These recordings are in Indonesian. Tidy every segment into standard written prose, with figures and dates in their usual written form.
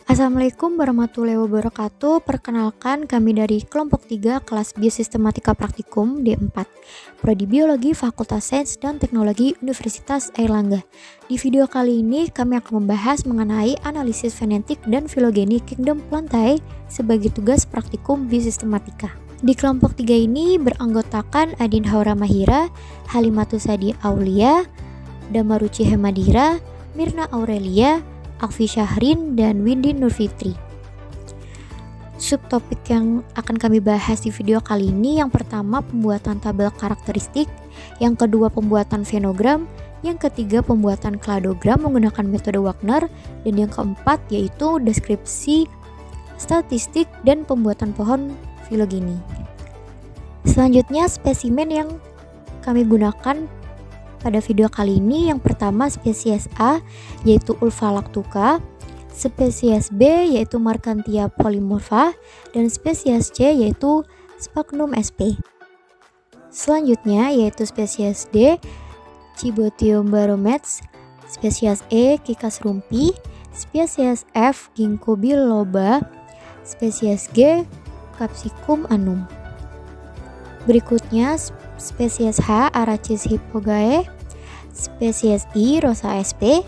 Assalamualaikum warahmatullahi wabarakatuh. Perkenalkan, kami dari kelompok 3 kelas Biosistematika Praktikum D4 Prodi Biologi Fakultas Sains dan Teknologi Universitas Airlangga. Di video kali ini kami akan membahas mengenai analisis fenetik dan filogeni Kingdom Plantae sebagai tugas praktikum biosistematika. Di kelompok 3 ini beranggotakan Adin Haura Mahira, Halimatus Sadi Aulia, Damaruci Hemadira, Mirna Aurelia, Alfi Syahrin, dan Windy Nurfitri. Subtopik yang akan kami bahas di video kali ini, yang pertama pembuatan tabel karakteristik, yang kedua pembuatan fenogram, yang ketiga pembuatan kladogram menggunakan metode Wagner, dan yang keempat yaitu deskripsi statistik dan pembuatan pohon filogeni. Selanjutnya spesimen yang kami gunakan pada video kali ini, yang pertama spesies A yaitu Ulva lactuca, spesies B yaitu Marchantia polymorpha, dan spesies C yaitu Sphagnum sp. Selanjutnya yaitu spesies D Cibotium baromex, spesies E Cichas rumpi, spesies F Ginkgo biloba, spesies G Capsicum annum. Berikutnya spesies H Arachis hypogae, spesies I Rosa sp,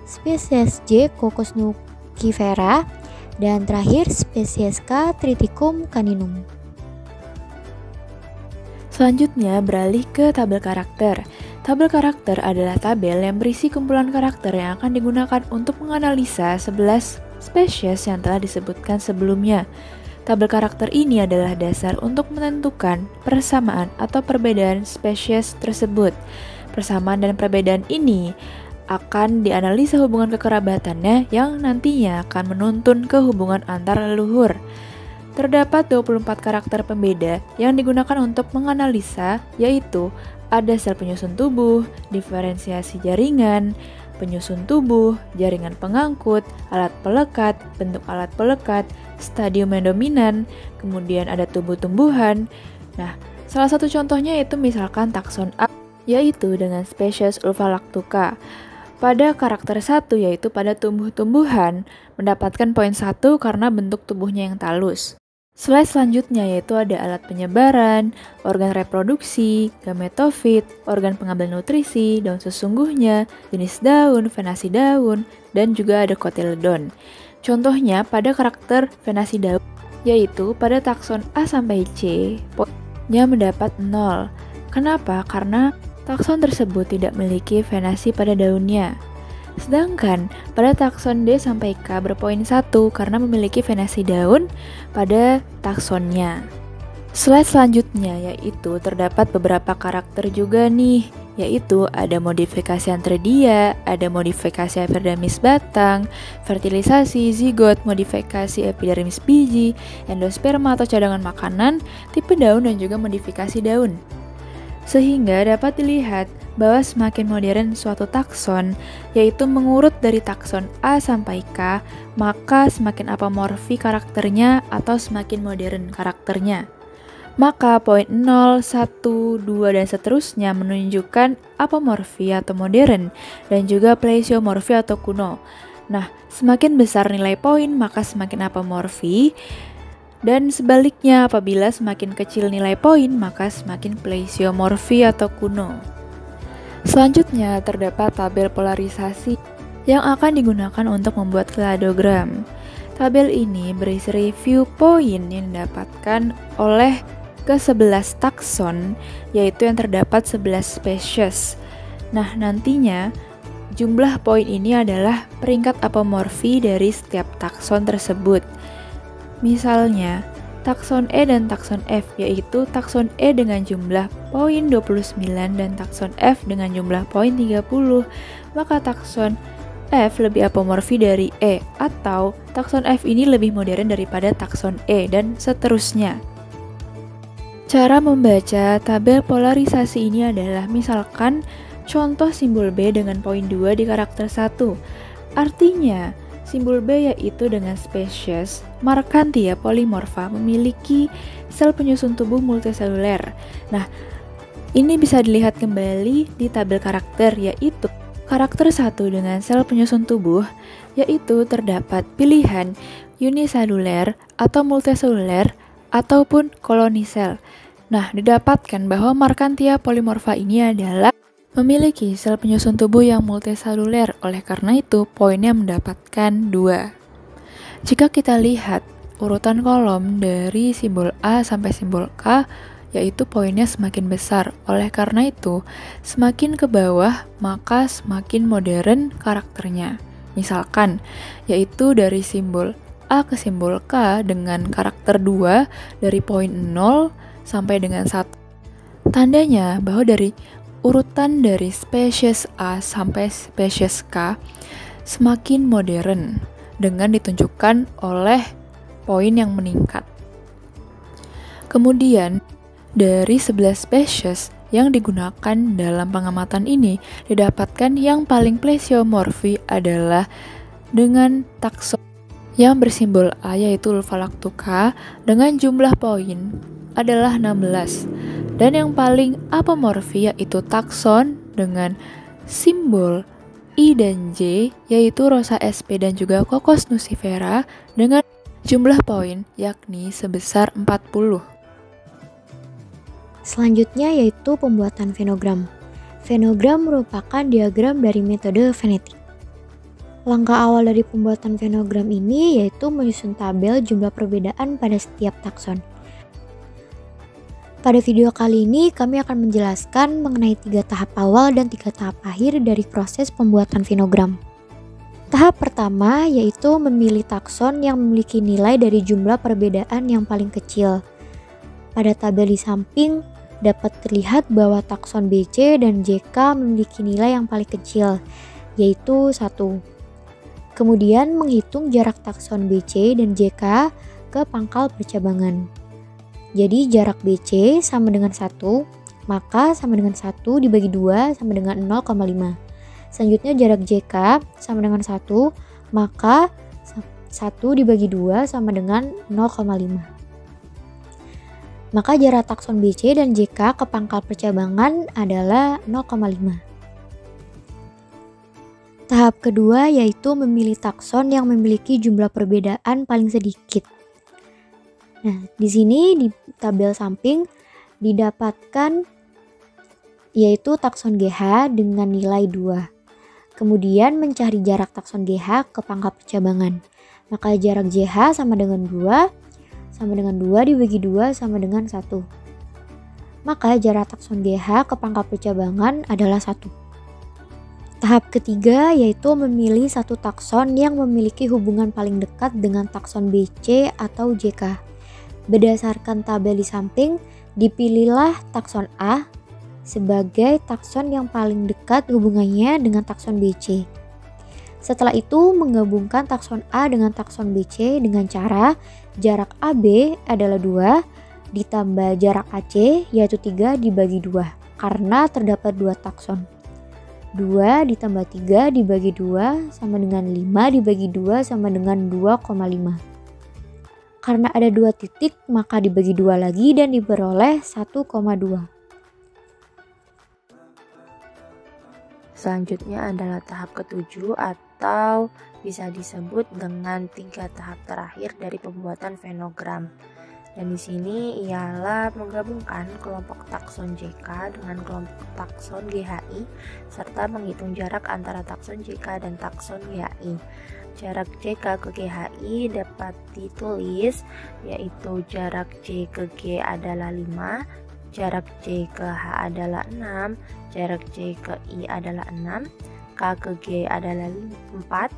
spesies J Cocos nucifera, dan terakhir spesies K Triticum caninum. Selanjutnya beralih ke tabel karakter. Tabel karakter adalah tabel yang berisi kumpulan karakter yang akan digunakan untuk menganalisa 11 spesies yang telah disebutkan sebelumnya. Tabel karakter ini adalah dasar untuk menentukan persamaan atau perbedaan spesies tersebut. Persamaan dan perbedaan ini akan dianalisa hubungan kekerabatannya yang nantinya akan menuntun ke hubungan antar leluhur. Terdapat 24 karakter pembeda yang digunakan untuk menganalisa, yaitu ada sel penyusun tubuh, diferensiasi jaringan, penyusun tubuh, jaringan pengangkut, alat pelekat, bentuk alat pelekat, stadium yang dominan, kemudian ada tumbuh-tumbuhan. Nah, salah satu contohnya itu misalkan takson A, yaitu dengan spesies Ulva lactuca. Pada karakter 1 yaitu pada tumbuh-tumbuhan, mendapatkan poin 1 karena bentuk tubuhnya yang talus. Slide selanjutnya yaitu ada alat penyebaran, organ reproduksi, gametofit, organ pengambil nutrisi, daun sesungguhnya, jenis daun, venasi daun, dan juga ada kotyledon. Contohnya pada karakter venasi daun, yaitu pada takson A sampai C, poinnya mendapat 0. Kenapa? Karena takson tersebut tidak memiliki venasi pada daunnya. Sedangkan pada takson D sampai K berpoin 1 karena memiliki venasi daun pada taksonnya. Slide selanjutnya yaitu terdapat beberapa karakter juga nih, yaitu ada modifikasi antridia, ada modifikasi epidermis batang, fertilisasi, zigot, modifikasi epidermis biji, endosperma atau cadangan makanan, tipe daun, dan juga modifikasi daun. Sehingga dapat dilihat bahwa semakin modern suatu takson, yaitu mengurut dari takson A sampai K, maka semakin apomorfi karakternya atau semakin modern karakternya. Maka poin 0, 1, 2, dan seterusnya menunjukkan apomorfi atau modern, dan juga plesiomorfi atau kuno. Nah, semakin besar nilai poin maka semakin apomorfi, dan sebaliknya apabila semakin kecil nilai poin maka semakin plesiomorfi atau kuno. Selanjutnya terdapat tabel polarisasi yang akan digunakan untuk membuat kladogram. Tabel ini berisi review poin yang didapatkan oleh ke-11 takson, yaitu yang terdapat 11 spesies. Nah, nantinya jumlah poin ini adalah peringkat apomorfi dari setiap takson tersebut. Misalnya, takson E dan takson F, yaitu takson E dengan jumlah poin 29 dan takson F dengan jumlah poin 30, maka takson F lebih apomorfi dari E, atau takson F ini lebih modern daripada takson E, dan seterusnya. Cara membaca tabel polarisasi ini adalah misalkan contoh simbol B dengan poin 2 di karakter 1. Artinya, simbol B yaitu dengan spesies Marchantia polymorpha memiliki sel penyusun tubuh multiseluler. Nah, ini bisa dilihat kembali di tabel karakter, yaitu karakter 1 dengan sel penyusun tubuh, yaitu terdapat pilihan uniseluler atau multiseluler ataupun koloni sel. Nah, didapatkan bahwa Markhantia polymorpha ini adalah memiliki sel penyusun tubuh yang multiseluler, oleh karena itu poinnya mendapatkan 2. Jika kita lihat urutan kolom dari simbol A sampai simbol K, yaitu poinnya semakin besar. Oleh karena itu, semakin ke bawah maka semakin modern karakternya. Misalkan, yaitu dari simbol A ke simbol K dengan karakter 2 dari poin 0 sampai dengan 1. Tandanya bahwa dari urutan dari spesies A sampai spesies K semakin modern dengan ditunjukkan oleh poin yang meningkat. Kemudian, dari 11 spesies yang digunakan dalam pengamatan ini, didapatkan yang paling plesiomorfi adalah dengan takson yang bersimbol A yaitu Ulvalactuca dengan jumlah poin adalah 16. Dan yang paling apomorfi yaitu takson dengan simbol I dan J yaitu Rosa sp dan juga Cocos nucifera dengan jumlah poin yakni sebesar 40. Selanjutnya yaitu pembuatan fenogram. Fenogram merupakan diagram dari metode fenetik. Langkah awal dari pembuatan fenogram ini yaitu menyusun tabel jumlah perbedaan pada setiap takson. Pada video kali ini kami akan menjelaskan mengenai 3 tahap awal dan 3 tahap akhir dari proses pembuatan fenogram. Tahap pertama yaitu memilih takson yang memiliki nilai dari jumlah perbedaan yang paling kecil. Pada tabel di samping dapat terlihat bahwa takson BC dan JK memiliki nilai yang paling kecil, yaitu 1. Kemudian menghitung jarak takson BC dan JK ke pangkal percabangan. Jadi jarak BC sama dengan 1, maka sama dengan 1 dibagi 2 sama dengan 0,5. Selanjutnya jarak JK sama dengan 1, maka 1 dibagi 2 sama dengan 0,5. Maka jarak takson BC dan JK ke pangkal percabangan adalah 0,5. Tahap kedua yaitu memilih takson yang memiliki jumlah perbedaan paling sedikit. Nah, di sini di tabel samping didapatkan yaitu takson GH dengan nilai 2. Kemudian mencari jarak takson GH ke pangkal percabangan. Maka jarak JH sama dengan 2 dibagi 2 sama dengan 1. Maka jarak takson GH ke pangkal percabangan adalah 1. Tahap ketiga yaitu memilih satu takson yang memiliki hubungan paling dekat dengan takson BC atau JK. Berdasarkan tabel di samping, dipilihlah takson A sebagai takson yang paling dekat hubungannya dengan takson BC. Setelah itu menggabungkan takson A dengan takson BC dengan cara jarak AB adalah 2 ditambah jarak AC yaitu 3 dibagi 2 karena terdapat 2 takson. 2 ditambah 3 dibagi 2 sama dengan 5 dibagi 2 sama dengan 2,5. Karena ada 2 titik maka dibagi 2 lagi dan diperoleh 1,2. Selanjutnya adalah tahap ketujuh atau bisa disebut dengan 3 tahap terakhir dari pembuatan fenogram. Dan di sini ialah menggabungkan kelompok takson JK dengan kelompok takson GHI serta menghitung jarak antara takson JK dan takson GHI. Jarak JK ke GHI dapat ditulis yaitu jarak J ke G adalah 5, jarak J ke H adalah 6, jarak J ke I adalah 6, K ke G adalah 4,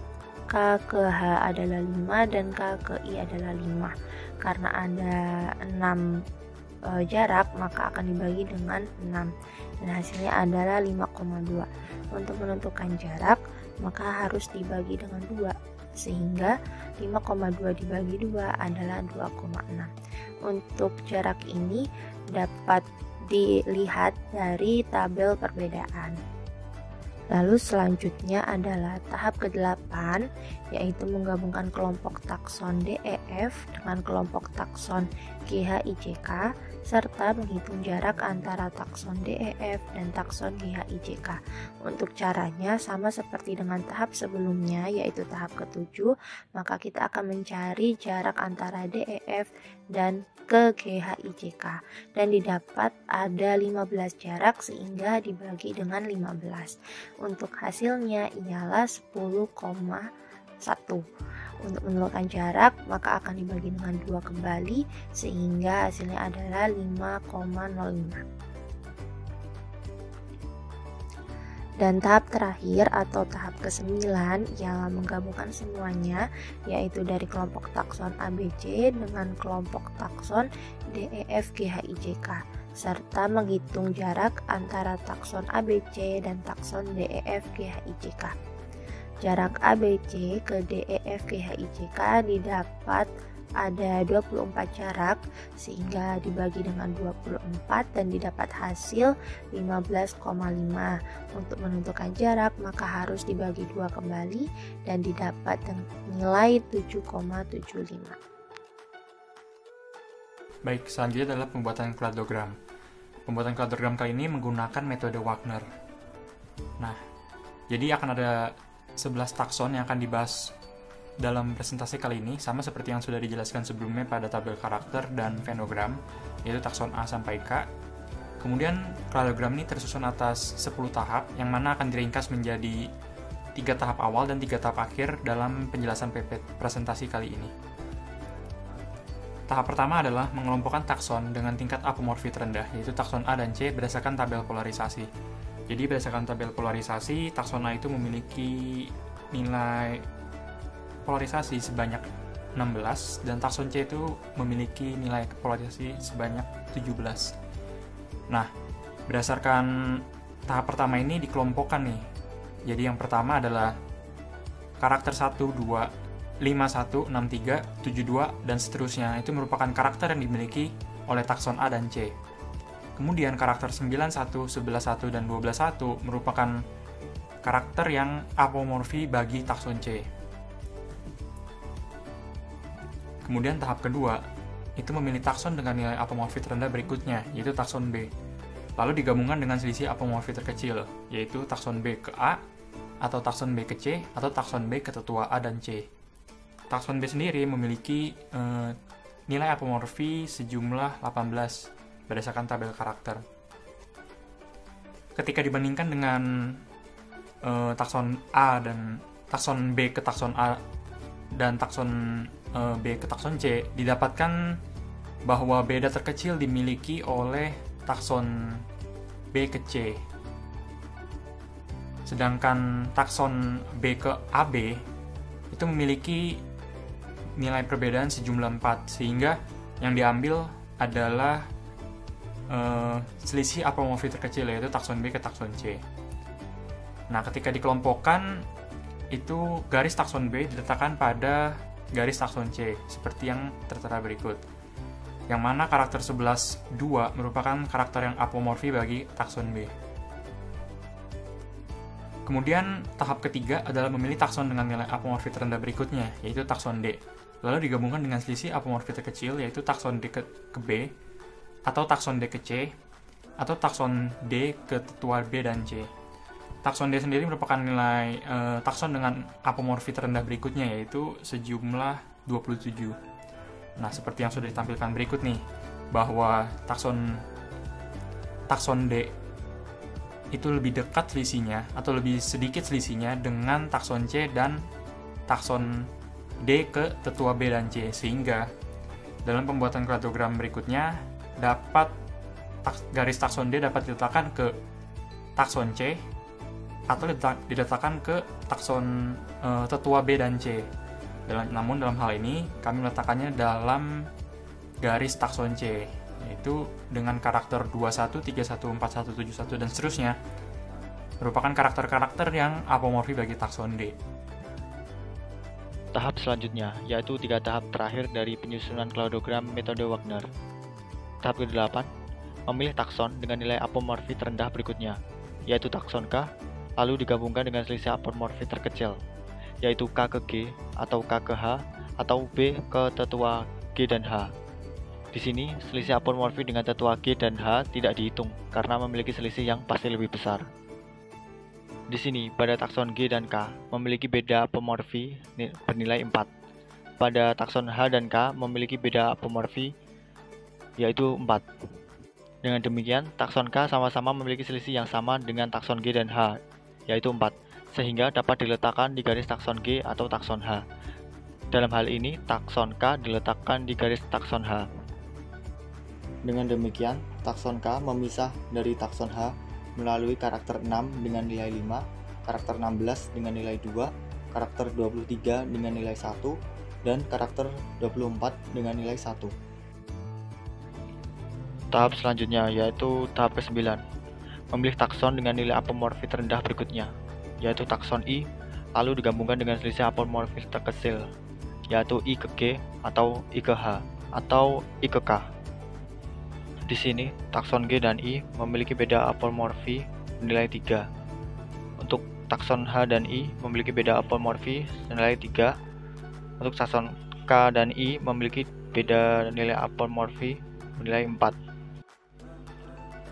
K ke H adalah 5 dan K ke I adalah 5. Karena ada 6 jarak maka akan dibagi dengan 6 dan hasilnya adalah 5,2. Untuk menentukan jarak maka harus dibagi dengan 2 sehingga 5,2 dibagi 2 adalah 2,6. Untuk jarak ini dapat dilihat dari tabel perbedaan. Lalu selanjutnya adalah tahap ke-8, yaitu menggabungkan kelompok takson DEF dengan kelompok takson GHIJK serta menghitung jarak antara takson DEF dan takson GHIJK. Untuk caranya sama seperti dengan tahap sebelumnya, yaitu tahap ke-7, maka kita akan mencari jarak antara DEF dan ke GHIJK dan didapat ada 15 jarak sehingga dibagi dengan 15. Untuk hasilnya ialah 10,1. Untuk menentukan jarak maka akan dibagi dengan 2 kembali sehingga hasilnya adalah 5,05. Dan tahap terakhir atau tahap ke-9 ialah menggabungkan semuanya, yaitu dari kelompok takson ABC dengan kelompok takson DEF GHIJK serta menghitung jarak antara takson ABC dan takson DEF GHIJK. Jarak ABC ke DEF GHIJK didapat ada 24 jarak sehingga dibagi dengan 24 dan didapat hasil 15,5. Untuk menentukan jarak maka harus dibagi 2 kembali dan didapat nilai 7,75. Baik, selanjutnya adalah pembuatan kladogram. Pembuatan kladogram kali ini menggunakan metode Wagner. Nah, jadi akan ada 11 takson yang akan dibahas dalam presentasi kali ini, sama seperti yang sudah dijelaskan sebelumnya pada tabel karakter dan fenogram, yaitu takson A sampai K. Kemudian kladogram ini tersusun atas 10 tahap, yang mana akan diringkas menjadi 3 tahap awal dan 3 tahap akhir dalam penjelasan presentasi kali ini. Tahap pertama adalah mengelompokkan takson dengan tingkat apomorfi terendah, yaitu takson A dan C berdasarkan tabel polarisasi. Jadi berdasarkan tabel polarisasi, takson A itu memiliki nilai polarisasi sebanyak 16 dan takson C itu memiliki nilai polarisasi sebanyak 17. Nah, berdasarkan tahap pertama ini dikelompokkan nih. Jadi yang pertama adalah karakter 1, 2, 5, 1, 6, 3, 7, 2, dan seterusnya. Itu merupakan karakter yang dimiliki oleh takson A dan C. Kemudian karakter 9, 1, 11, 1, dan 12, 1 merupakan karakter yang apomorfi bagi takson C. Kemudian tahap kedua, itu memilih takson dengan nilai apomorfi terendah berikutnya, yaitu takson B. Lalu digabungkan dengan selisih apomorfi terkecil, yaitu takson B ke A, atau takson B ke C, atau takson B ke tetua A dan C. Takson B sendiri memiliki nilai apomorfi sejumlah 18 berdasarkan tabel karakter. Ketika dibandingkan dengan takson A dan takson B ke takson A dan takson B ke takson C, didapatkan bahwa beda terkecil dimiliki oleh takson B ke C. Sedangkan takson B ke AB itu memiliki nilai perbedaan sejumlah 4, sehingga yang diambil adalah selisih apomorfi terkecil, yaitu takson B ke takson C. Nah, ketika dikelompokkan, itu garis takson B diletakkan pada garis takson C, seperti yang tertera berikut. Yang mana karakter 11, 2 merupakan karakter yang apomorfi bagi takson B. Kemudian, tahap ketiga adalah memilih takson dengan nilai apomorfi terendah berikutnya, yaitu takson D. Lalu digabungkan dengan selisih apomorfi terkecil, yaitu takson D ke B, atau takson D ke C, atau takson D ke tetua B dan C. Takson D sendiri merupakan nilai takson dengan apomorfi terendah berikutnya, yaitu sejumlah 27. Nah, seperti yang sudah ditampilkan berikut nih, bahwa takson D itu lebih dekat selisihnya, atau lebih sedikit selisihnya dengan takson C dan takson D ke tetua B dan C, sehingga dalam pembuatan kladogram berikutnya garis takson D dapat diletakkan ke takson C atau diletakkan ke takson tetua B dan C. Namun dalam hal ini kami meletakkannya dalam garis takson C, yaitu dengan karakter 21, 31, 41, 71, dan seterusnya merupakan karakter-karakter yang apomorfi bagi takson D. Tahap selanjutnya, yaitu 3 tahap terakhir dari penyusunan kladogram metode Wagner. Tahap ke-8, memilih takson dengan nilai apomorfi terendah berikutnya, yaitu takson K, lalu digabungkan dengan selisih apomorfi terkecil, yaitu K ke G atau K ke H atau B ke tetua G dan H. Di sini, selisih apomorfi dengan tetua G dan H tidak dihitung karena memiliki selisih yang pasti lebih besar. Di sini, pada takson G dan K memiliki beda apomorfi bernilai 4. Pada takson H dan K memiliki beda apomorfi yaitu 4. Dengan demikian, takson K sama-sama memiliki selisih yang sama dengan takson G dan H, yaitu 4, sehingga dapat diletakkan di garis takson G atau takson H. Dalam hal ini, takson K diletakkan di garis takson H. Dengan demikian, takson K memisah dari takson H melalui karakter 6 dengan nilai 5, karakter 16 dengan nilai 2, karakter 23 dengan nilai 1, dan karakter 24 dengan nilai 1. Tahap selanjutnya yaitu tahap ke-9, memilih takson dengan nilai apomorfi terendah berikutnya, yaitu takson I, lalu digabungkan dengan selisih apomorfi terkecil, yaitu I ke G atau I ke H atau I ke K. Di sini, takson G dan I memiliki beda apomorfi nilai 3. Untuk takson H dan I memiliki beda apomorfi nilai 3. Untuk takson K dan I memiliki beda nilai apomorfi nilai 4.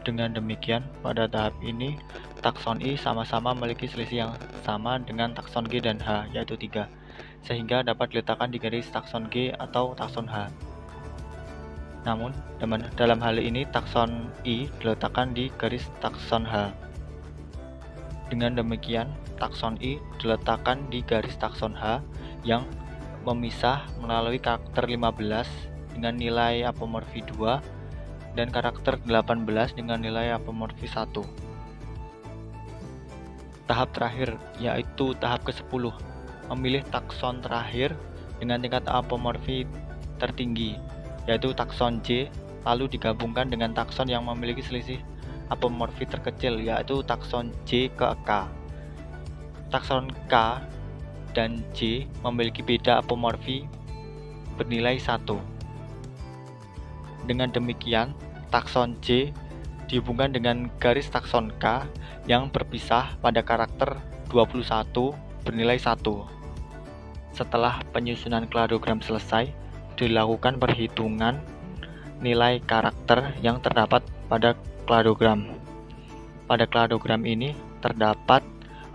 Dengan demikian, pada tahap ini, takson I sama-sama memiliki selisih yang sama dengan takson G dan H, yaitu 3, sehingga dapat diletakkan di garis takson G atau takson H. Namun, dalam hal ini takson I diletakkan di garis takson H. Dengan demikian, takson I diletakkan di garis takson H yang memisah melalui karakter 15 dengan nilai apomorfi 2 dan karakter 18 dengan nilai apomorfi 1. Tahap terakhir yaitu tahap ke-10, memilih takson terakhir dengan tingkat apomorfi tertinggi, yaitu takson J, lalu digabungkan dengan takson yang memiliki selisih apomorfi terkecil, yaitu takson J ke K. Takson K dan J memiliki beda apomorfi bernilai 1. Dengan demikian, takson J dihubungkan dengan garis takson K yang berpisah pada karakter 21 bernilai 1. Setelah penyusunan kladogram selesai, dilakukan perhitungan nilai karakter yang terdapat pada kladogram. Pada kladogram ini terdapat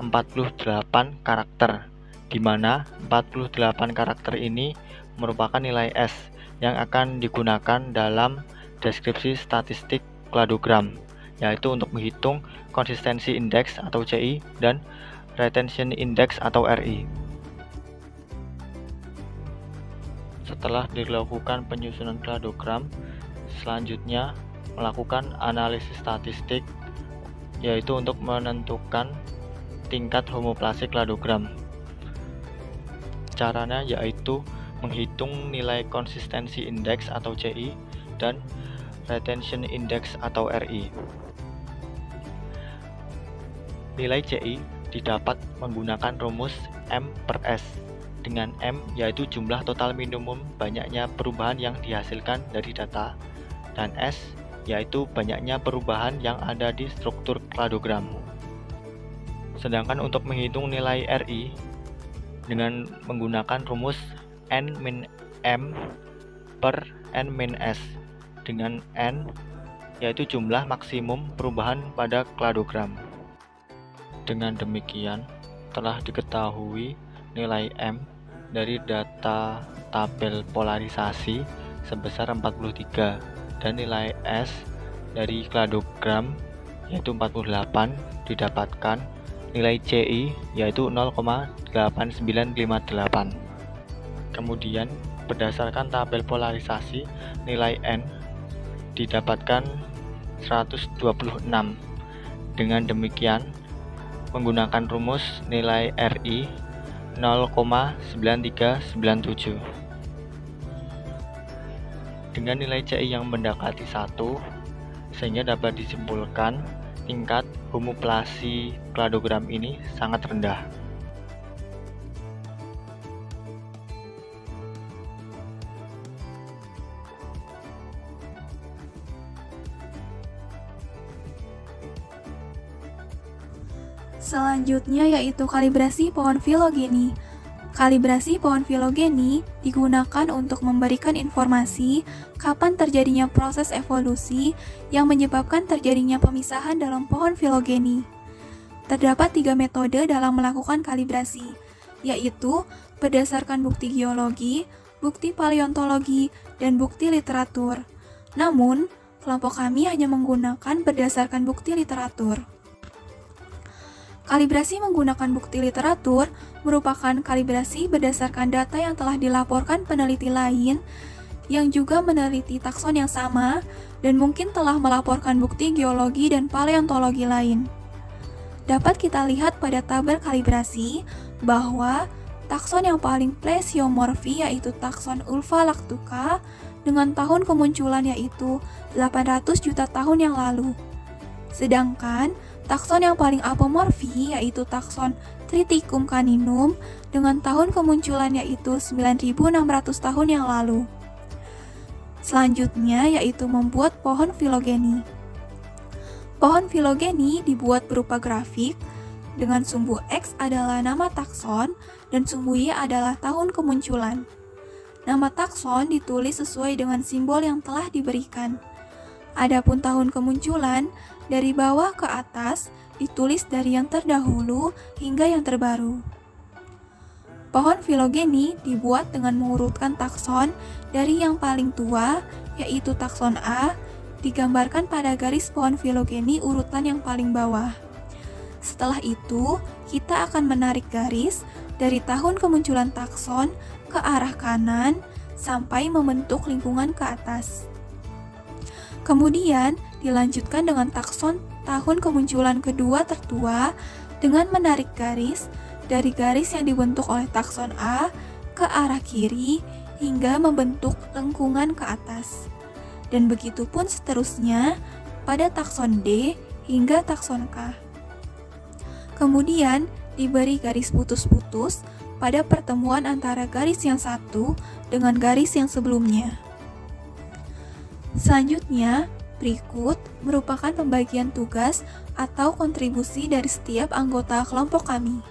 48 karakter, di mana 48 karakter ini merupakan nilai S yang akan digunakan dalam deskripsi statistik kladogram, yaitu untuk menghitung konsistensi indeks atau CI dan retention index atau RI. Setelah dilakukan penyusunan kladogram, selanjutnya melakukan analisis statistik, yaitu untuk menentukan tingkat homoplasi kladogram. Caranya yaitu menghitung nilai konsistensi indeks atau CI dan retention index atau RI. Nilai CI didapat menggunakan rumus M per S, dengan M yaitu jumlah total minimum banyaknya perubahan yang dihasilkan dari data, dan S yaitu banyaknya perubahan yang ada di struktur kladogram. Sedangkan untuk menghitung nilai RI dengan menggunakan rumus N-M per N-S, dengan N yaitu jumlah maksimum perubahan pada kladogram. Dengan demikian, telah diketahui nilai M dari data tabel polarisasi sebesar 43 dan nilai S dari kladogram yaitu 48 didapatkan nilai CI yaitu 0,8958. Kemudian berdasarkan tabel polarisasi nilai N didapatkan 126. Dengan demikian menggunakan rumus nilai RI 0,9397. Dengan nilai CI yang mendekati 1, sehingga dapat disimpulkan tingkat homoplasi kladogram ini sangat rendah. Selanjutnya yaitu kalibrasi pohon filogeni. Kalibrasi pohon filogeni digunakan untuk memberikan informasi kapan terjadinya proses evolusi yang menyebabkan terjadinya pemisahan dalam pohon filogeni. Terdapat 3 metode dalam melakukan kalibrasi, yaitu berdasarkan bukti geologi, bukti paleontologi, dan bukti literatur. Namun, kelompok kami hanya menggunakan berdasarkan bukti literatur. Kalibrasi menggunakan bukti literatur merupakan kalibrasi berdasarkan data yang telah dilaporkan peneliti lain yang juga meneliti takson yang sama dan mungkin telah melaporkan bukti geologi dan paleontologi lain. Dapat kita lihat pada tabel kalibrasi bahwa takson yang paling plesiomorfi yaitu takson Ulvalactuca dengan tahun kemunculan yaitu 800 juta tahun yang lalu. Sedangkan takson yang paling apomorfi yaitu takson Triticum caninum dengan tahun kemunculan yaitu 9600 tahun yang lalu. Selanjutnya yaitu membuat pohon filogeni. Pohon filogeni dibuat berupa grafik dengan sumbu X adalah nama takson dan sumbu Y adalah tahun kemunculan. Nama takson ditulis sesuai dengan simbol yang telah diberikan. Adapun tahun kemunculan dari bawah ke atas ditulis dari yang terdahulu hingga yang terbaru. Pohon filogeni dibuat dengan mengurutkan takson dari yang paling tua, yaitu takson A, digambarkan pada garis pohon filogeni urutan yang paling bawah. Setelah itu, kita akan menarik garis dari tahun kemunculan takson ke arah kanan sampai membentuk lingkungan ke atas. Kemudian, dilanjutkan dengan takson tahun kemunculan kedua tertua dengan menarik garis dari garis yang dibentuk oleh takson A ke arah kiri hingga membentuk lengkungan ke atas. Dan begitu pun seterusnya pada takson D hingga takson K. Kemudian diberi garis putus-putus pada pertemuan antara garis yang satu dengan garis yang sebelumnya. Selanjutnya, berikut merupakan pembagian tugas atau kontribusi dari setiap anggota kelompok kami.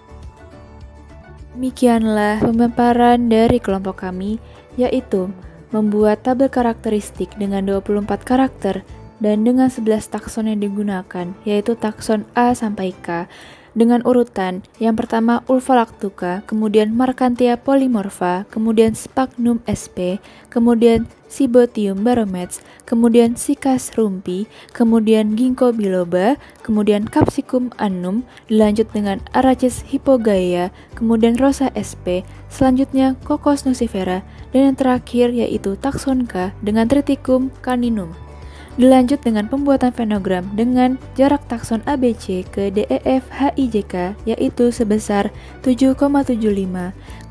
Demikianlah pemaparan dari kelompok kami, yaitu membuat tabel karakteristik dengan 24 karakter dan dengan 11 takson yang digunakan, yaitu takson A sampai K, dengan urutan yang pertama Ulvalactuca, kemudian Marchantia polymorpha, kemudian Sphagnum sp, kemudian Cibotium barometres, kemudian Cycas rumpi, kemudian Ginkgo biloba, kemudian Capsicum annum, dilanjut dengan Arachis hypogaea, kemudian Rosa sp, selanjutnya Cocos nucifera, dan yang terakhir yaitu takson K dengan Triticum caninum. Dilanjut dengan pembuatan fenogram dengan jarak takson ABC ke DEF HIJK yaitu sebesar 7,75.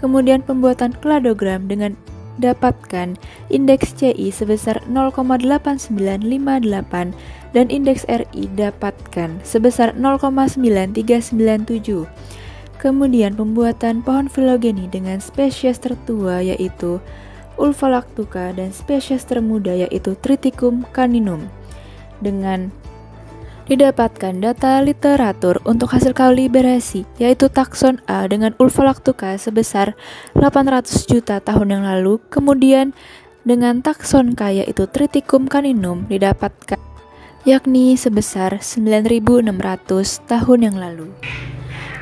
Kemudian pembuatan kladogram dengan dapatkan indeks CI sebesar 0,8958 dan indeks RI dapatkan sebesar 0,9397. Kemudian pembuatan pohon filogeni dengan spesies tertua yaitu Ulvalactuca dan spesies termuda yaitu Triticum caninum dengan didapatkan data literatur untuk hasil kalibrasi yaitu takson A dengan Ulvalactuca sebesar 800 juta tahun yang lalu, kemudian dengan takson K yaitu Triticum caninum didapatkan yakni sebesar 9600 tahun yang lalu.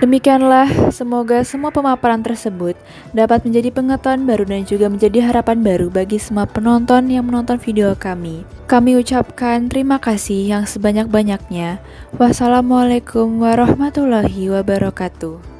Demikianlah, semoga semua pemaparan tersebut dapat menjadi pengetahuan baru dan juga menjadi harapan baru bagi semua penonton yang menonton video kami. Kami ucapkan terima kasih yang sebanyak-banyaknya. Wassalamualaikum warahmatullahi wabarakatuh.